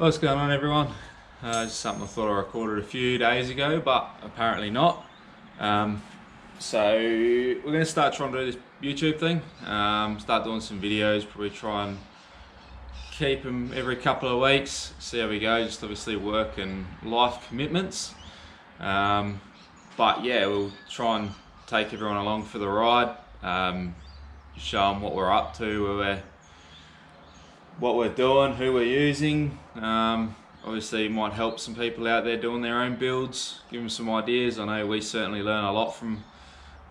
What's going on, everyone? Just something I thought I recorded a few days ago, but apparently not. So we're going to start trying to do this YouTube thing. Start doing some videos, probably try and keep them every couple of weeks, see how we go. Just obviously work and life commitments. But yeah, we'll try and take everyone along for the ride, show them what we're up to, what we're doing, who we're using. Obviously it might help some people out there doing their own builds, give them some ideas. I know we certainly learn a lot from,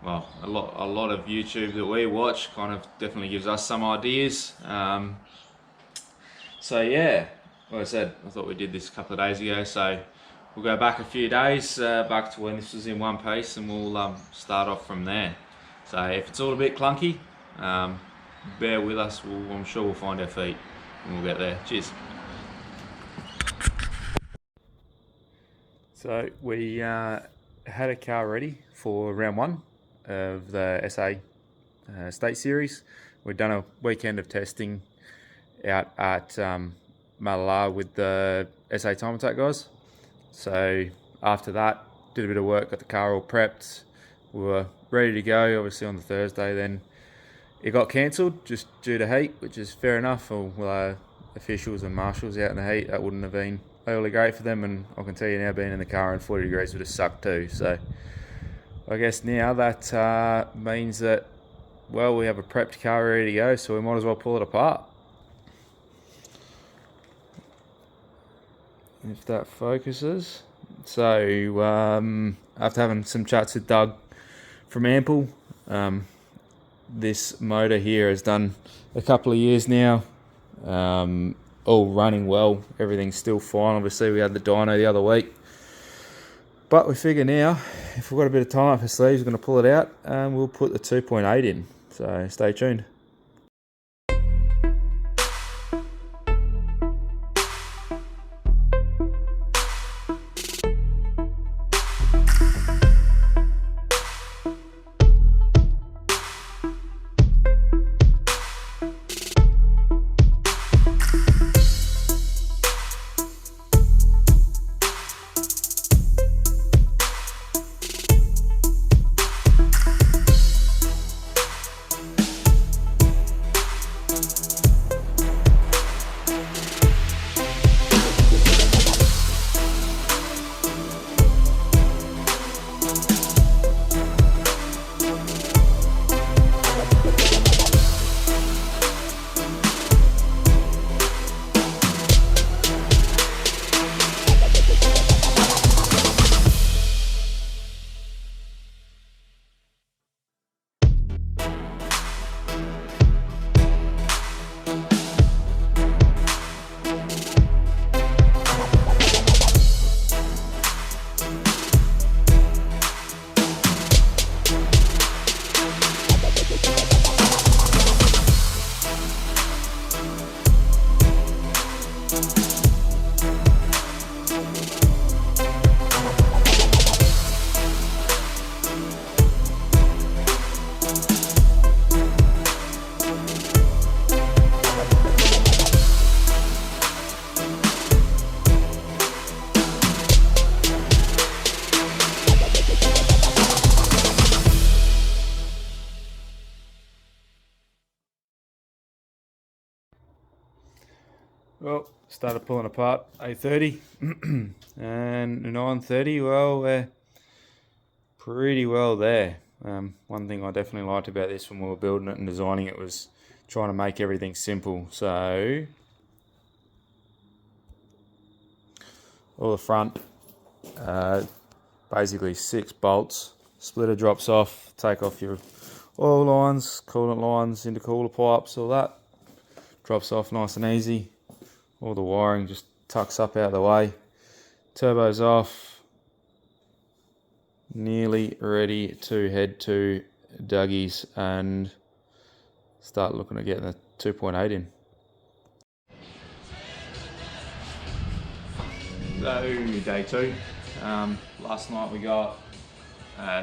well, a lot of YouTube that we watch kind of definitely gives us some ideas. So yeah, like I said, I thought we did this a couple of days ago, so we'll go back a few days, back to when this was in one piece, and we'll start off from there. So if it's all a bit clunky, bear with us. I'm sure we'll find our feet and we'll get there. Cheers. So we had a car ready for round one of the SA State Series. We've done a weekend of testing out at Malala with the SA Time Attack guys. So after that, did a bit of work, got the car all prepped. We were ready to go, obviously on the Thursday. Then it got cancelled just due to heat, which is fair enough. For officials and marshals out in the heat, that wouldn't have been overly great for them. And I can tell you now, being in the car in 40 degrees would have sucked too. So I guess now that means that, well, we have a prepped car ready to go, so we might as well pull it apart. If that focuses. So after having some chats with Doug from Ample, this motor here has done a couple of years now, all running well, everything's still fine. Obviously we had the dyno the other week, but we figure now if we've got a bit of time up our sleeves, we're going to pull it out and we'll put the 2.8 in, so stay tuned. Well, started pulling apart 8:30 and 9:30. Well, we're pretty well there. One thing I definitely liked about this when we were building it and designing it was trying to make everything simple. So all the front, basically 6 bolts, splitter drops off, take off your oil lines, coolant lines, intercooler pipes, all that drops off nice and easy. All the wiring just tucks up out of the way. Turbo's off. Nearly ready to head to Dougie's and start looking at getting the 2.8 in. So, day 2. Last night we got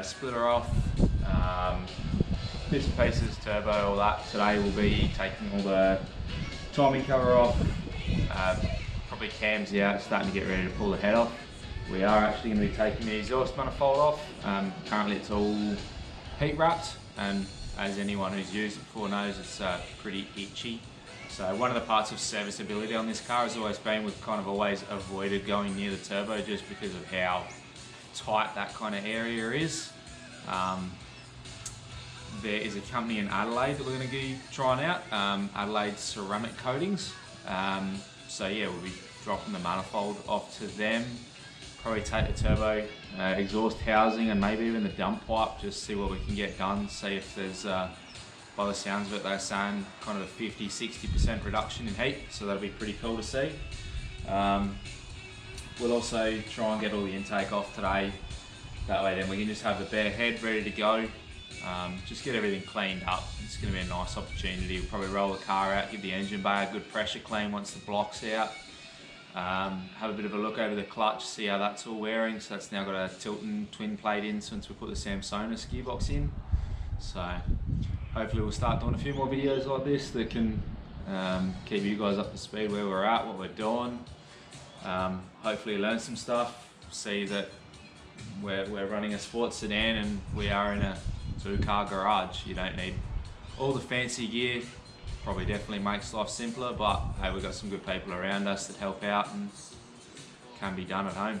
splitter off, bits and pieces, turbo, all that. Today we'll be taking all the timing cover off, the cams out, starting to get ready to pull the head off. We are actually going to be taking the exhaust manifold off. Currently it's all heat wrapped, and as anyone who's used it before knows, it's pretty itchy. So one of the parts of serviceability on this car has always been, we've kind of always avoided going near the turbo just because of how tight that kind of area is. There is a company in Adelaide that we're going to be trying out, Adelaide Ceramic Coatings. So yeah, we'll be dropping the manifold off to them, probably take the turbo exhaust housing and maybe even the dump pipe, just see what we can get done, see if there's, by the sounds of it, they're saying kind of a 50-60% reduction in heat, so that'll be pretty cool to see. We'll also try and get all the intake off today, that way then we can just have the bare head ready to go. Just get everything cleaned up. It's going to be a nice opportunity. We'll probably roll the car out, give the engine bay a good pressure clean once the block's out. Have a bit of a look over the clutch, see how that's all wearing. So that's now got a Tilton twin plate in since we put the Samsonus gearbox in. So hopefully we'll start doing a few more videos like this that can keep you guys up to speed where we're at, what we're doing. Hopefully learn some stuff, see that we're running a sports sedan and we are in a 2-car garage. You don't need all the fancy gear. Probably definitely makes life simpler, but hey, we've got some good people around us that help out and can be done at home.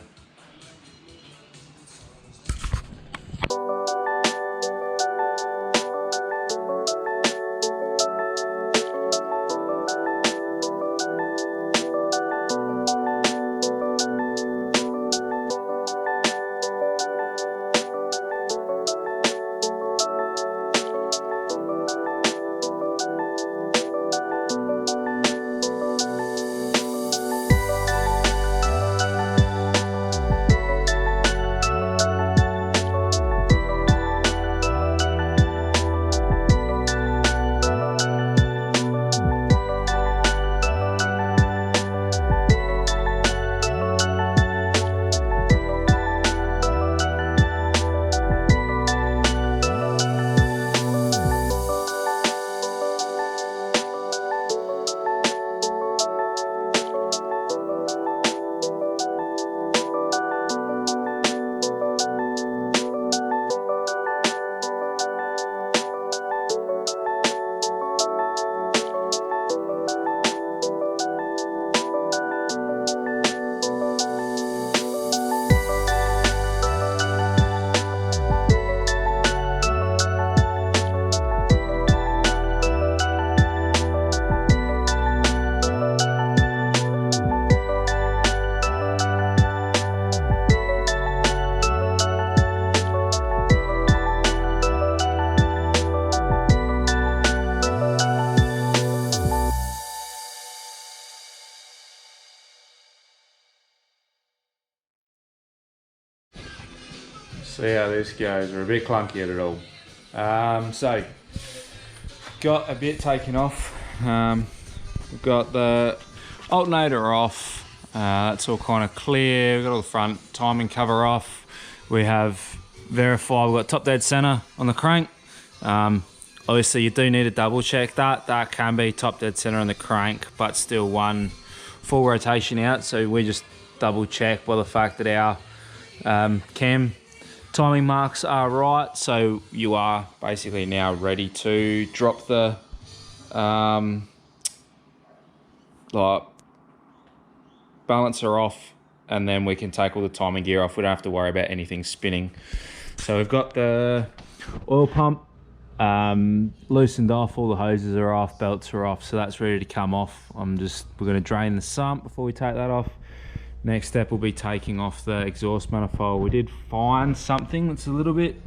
See how this goes. We're a bit clunky at it all. So, got a bit taken off. We've got the alternator off. That's all kind of clear. We've got all the front timing cover off. We have verified we've got top dead center on the crank. Obviously you do need to double check that. That can be top dead center on the crank, but still one full rotation out. So we just double check by the fact that our cam timing marks are right, so you are basically now ready to drop the like balancer off, and then we can take all the timing gear off. We don't have to worry about anything spinning. So we've got the oil pump loosened off, all the hoses are off, belts are off, so that's ready to come off. We're going to drain the sump before we take that off. Next step will be taking off the exhaust manifold. We did find something that's a little bit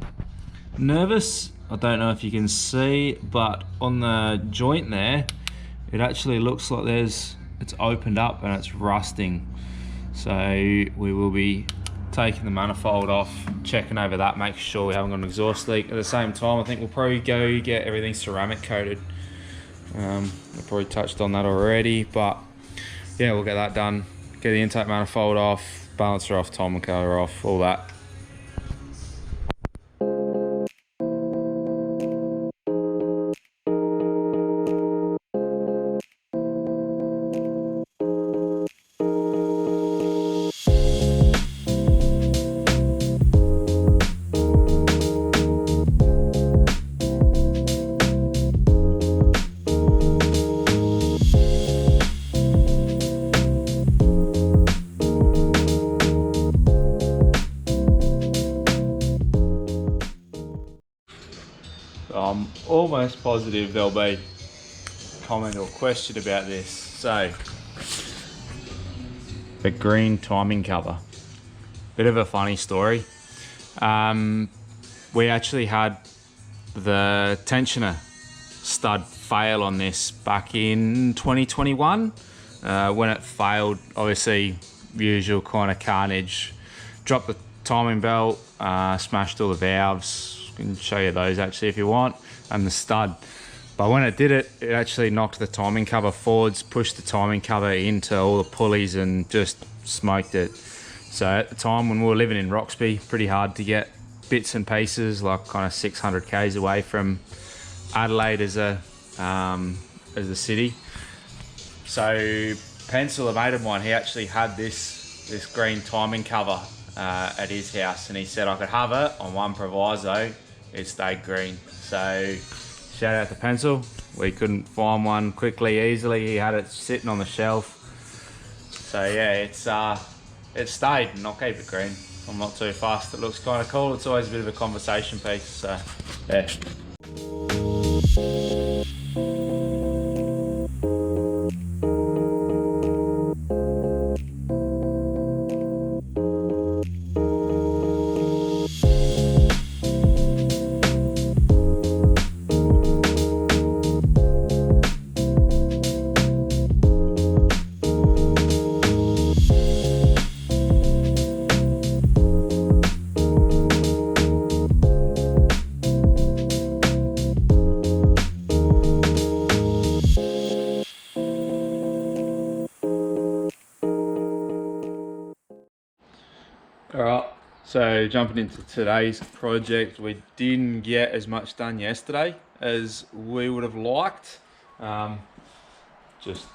nervous. I don't know if you can see, but on the joint there, it actually looks like it's opened up and it's rusting. So we will be taking the manifold off, checking over that, make sure we haven't got an exhaust leak. At the same time, I think we'll probably go get everything ceramic coated. I've probably touched on that already, but yeah, we'll get that done. Get the intake manifold off, balancer off, timing cover off, all that. almost positive there'll be a comment or question about this. So, the green timing cover. Bit of a funny story. We actually had the tensioner stud fail on this back in 2021. When it failed, obviously, usual kind of carnage. Dropped the timing belt, smashed all the valves. I can show you those actually if you want, and the stud. But when it did it, it actually knocked the timing cover forwards, pushed the timing cover into all the pulleys and just smoked it. So at the time when we were living in Roxby, pretty hard to get bits and pieces, like kind of 600 k's away from Adelaide as a city. So Pencil, a mate of mine, he actually had this green timing cover at his house, and he said I could have it on one proviso, it stayed green. So shout out to Pencil. We couldn't find one quickly, easily. He had it sitting on the shelf. So yeah, it stayed, and I'll keep it green. I'm not too fast. It looks kind of cool. It's always a bit of a conversation piece. So yeah. Alright, so jumping into today's project, we didn't get as much done yesterday as we would have liked. Just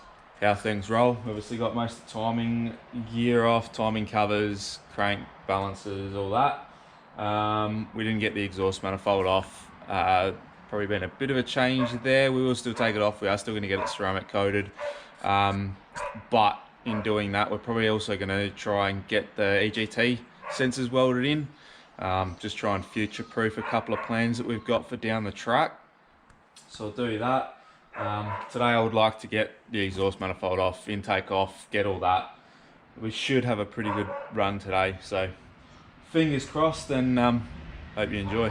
how things roll. Obviously got most of the timing gear off, timing covers, crank balances, all that. We didn't get the exhaust manifold off. Probably been a bit of a change there. We will still take it off. We are still going to get it ceramic coated. But in doing that, we're probably also going to try and get the EGT sensors welded in. Just try and future-proof a couple of plans that we've got for down the track. So I'll do that. Today I would like to get the exhaust manifold off, intake off, get all that. We should have a pretty good run today. So fingers crossed, and hope you enjoy.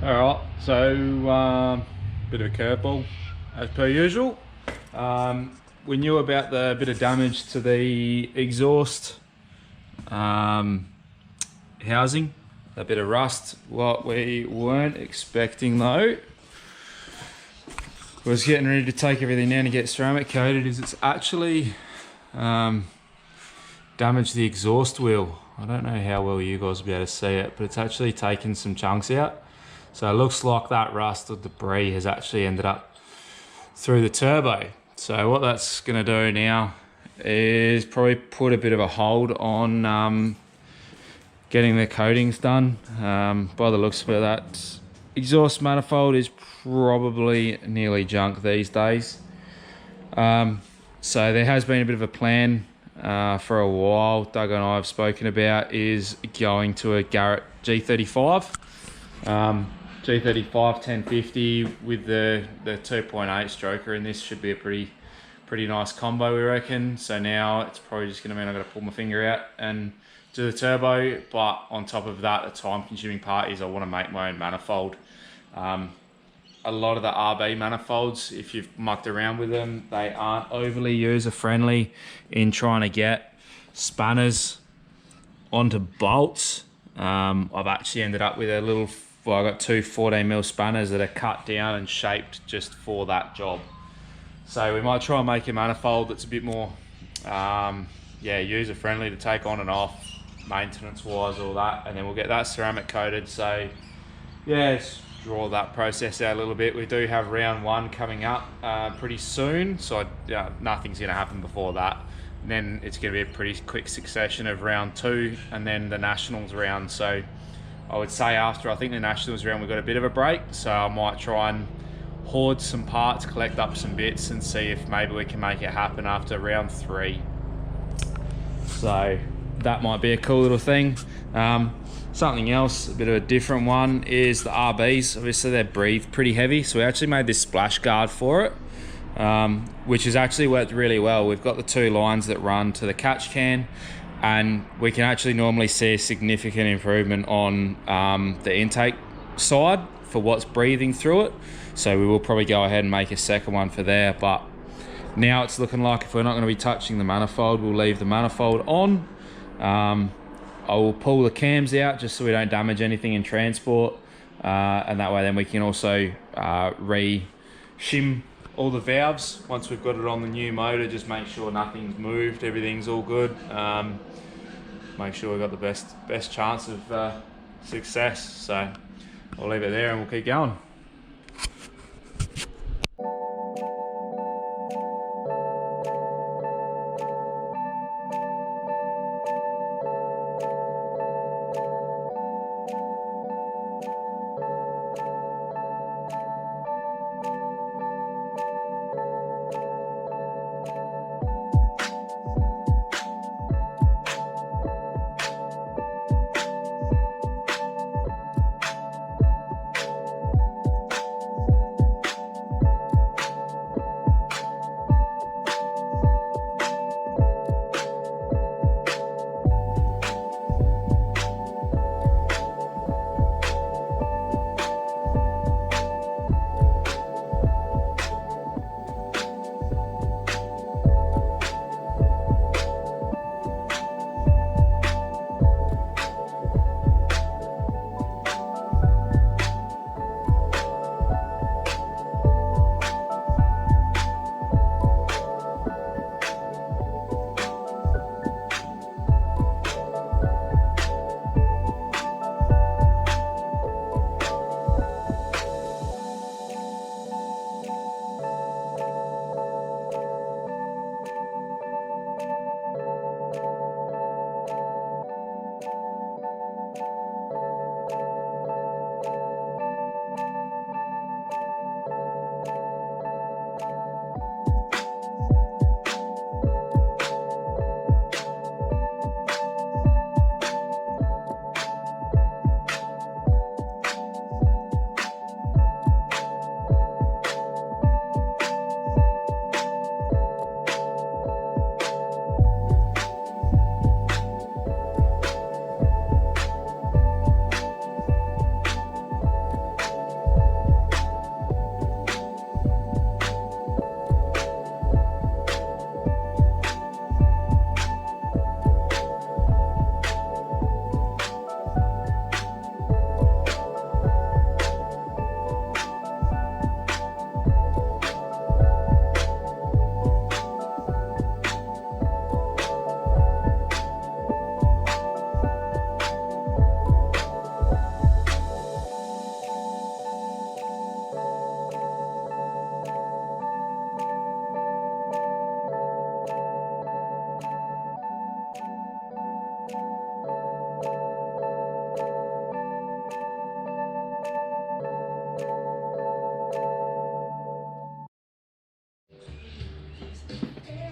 Alright, so bit of a curveball as per usual. We knew about the bit of damage to the exhaust housing, a bit of rust. What we weren't expecting though was getting ready to take everything down and get ceramic coated is it's actually damaged the exhaust wheel. I don't know how well you guys will be able to see it, but it's actually taken some chunks out. So it looks like that rust or debris has actually ended up through the turbo. So what that's going to do now is probably put a bit of a hold on getting the coatings done. By the looks of it, that exhaust manifold is probably nearly junk these days. So there has been a bit of a plan for a while, Doug and I have spoken about, is going to a Garrett G35. G35 1050 with the 2.8 stroker, and this should be a pretty nice combo, we reckon. So now it's probably just going to mean I've got to pull my finger out and do the turbo, but on top of that, the time consuming part is I want to make my own manifold. A lot of the RB manifolds, if you've mucked around with them, they aren't overly user friendly in trying to get spanners onto bolts. I've actually ended up with a little, well, I got two 14mm spanners that are cut down and shaped just for that job. So we might try and make a manifold that's a bit more user friendly to take on and off, maintenance wise, all that, and then we'll get that ceramic coated. So yeah, let's draw that process out a little bit. We do have round 1 coming up pretty soon, so nothing's going to happen before that. And then it's going to be a pretty quick succession of round 2 and then the nationals round. So I would say after I think the nationals round, we've got a bit of a break, so I might try and hoard some parts, collect up some bits, and see if maybe we can make it happen after round 3. So that might be a cool little thing. Something else, a bit of a different one, is the RBs. Obviously they breathe pretty heavy, so we actually made this splash guard for it, which has actually worked really well. We've got the 2 lines that run to the catch can, and we can actually normally see a significant improvement on the intake side for what's breathing through it. So we will probably go ahead and make a second one for there, but now it's looking like if we're not going to be touching the manifold, we'll leave the manifold on. I will pull the cams out just so we don't damage anything in transport, and that way then we can also re-shim all the valves once we've got it on the new motor. Just make sure nothing's moved, everything's all good. Make sure we've got the best chance of success. So I'll leave it there and we'll keep going.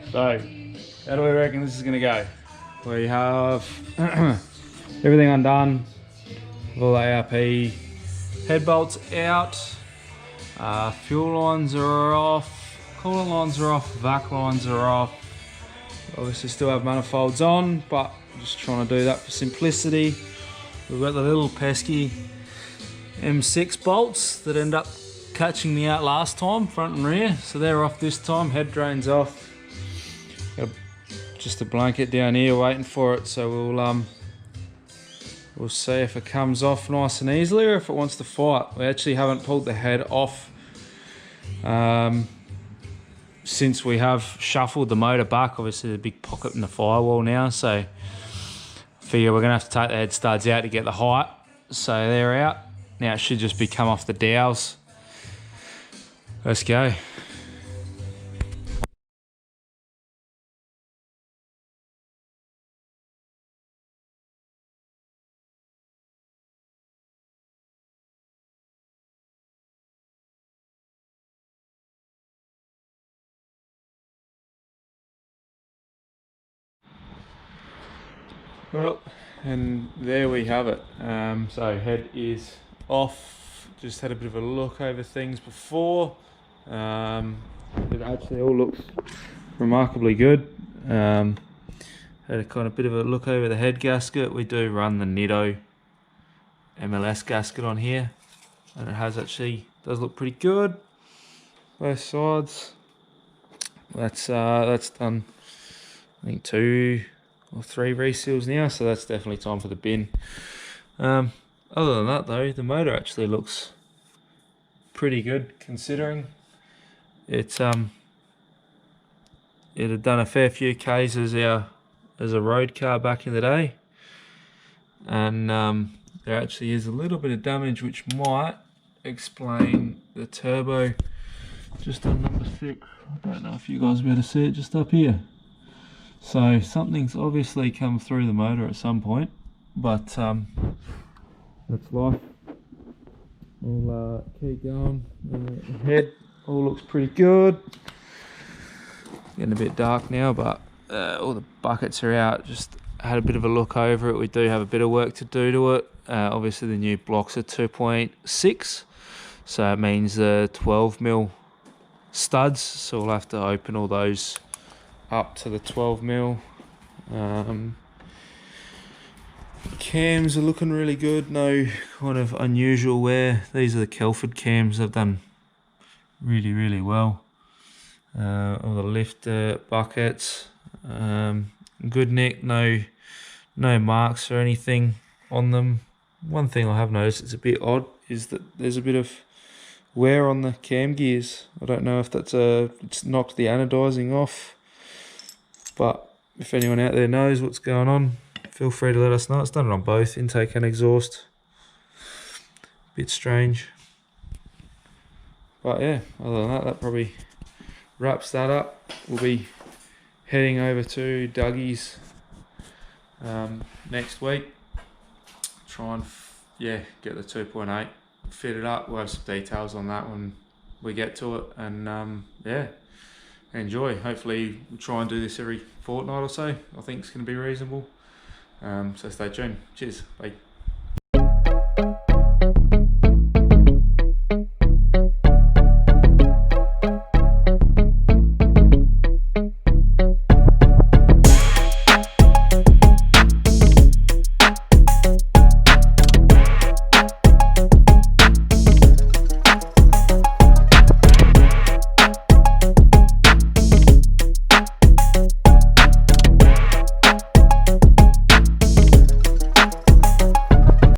So, how do we reckon this is going to go? We have everything undone, all the ARP Head bolts out, fuel lines are off, coolant lines are off, vac lines are off. Obviously still have manifolds on, but I'm just trying to do that for simplicity. We've got the little pesky M6 bolts that end up catching me out last time, front and rear, so they're off this time. Head drain's off. Got just a blanket down here waiting for it, so we'll see if it comes off nice and easily or if it wants to fight. We actually haven't pulled the head off since we have shuffled the motor back. Obviously there's a big pocket in the firewall now, so I figure we're gonna have to take the head studs out to get the height. So they're out. Now it should just be come off the dowels. Let's go. Well, and there we have it. So head is off. Just had a bit of a look over things before. It actually all looks remarkably good. Had a kind of bit of a look over the head gasket. We do run the Nitto MLS gasket on here, and it does look pretty good. Both sides. That's done, I think 2 or 3 reseals now, so that's definitely time for the bin. Other than that though, the motor actually looks pretty good considering it had done a fair few Ks as a road car back in the day, and there actually is a little bit of damage which might explain the turbo just on number 6. I don't know if you guys will be able to see it just up here. So something's obviously come through the motor at some point, but that's life. We'll keep going. The head all looks pretty good. Getting a bit dark now, but all the buckets are out. Just had a bit of a look over it. We do have a bit of work to do to it. Obviously the new blocks are 2.6, so it means the 12mm studs, so we'll have to open all those up to the 12mm. Cams are looking really good, no kind of unusual wear. These are the Kelford cams, they've done really well. All the lifter buckets, good neck, no marks or anything on them. One thing I have noticed it's a bit odd is that there's a bit of wear on the cam gears. I don't know if it's knocked the anodizing off, but if anyone out there knows what's going on, feel free to let us know. It's done it on both intake and exhaust. Bit strange, but yeah, other than that probably wraps that up. We'll be heading over to Dougie's next week. Try and get the 2.8 fitted up. We'll have some details on that when we get to it, and enjoy. Hopefully we'll try and do this every fortnight or so. I think it's going to be reasonable. So stay tuned. Cheers. Bye.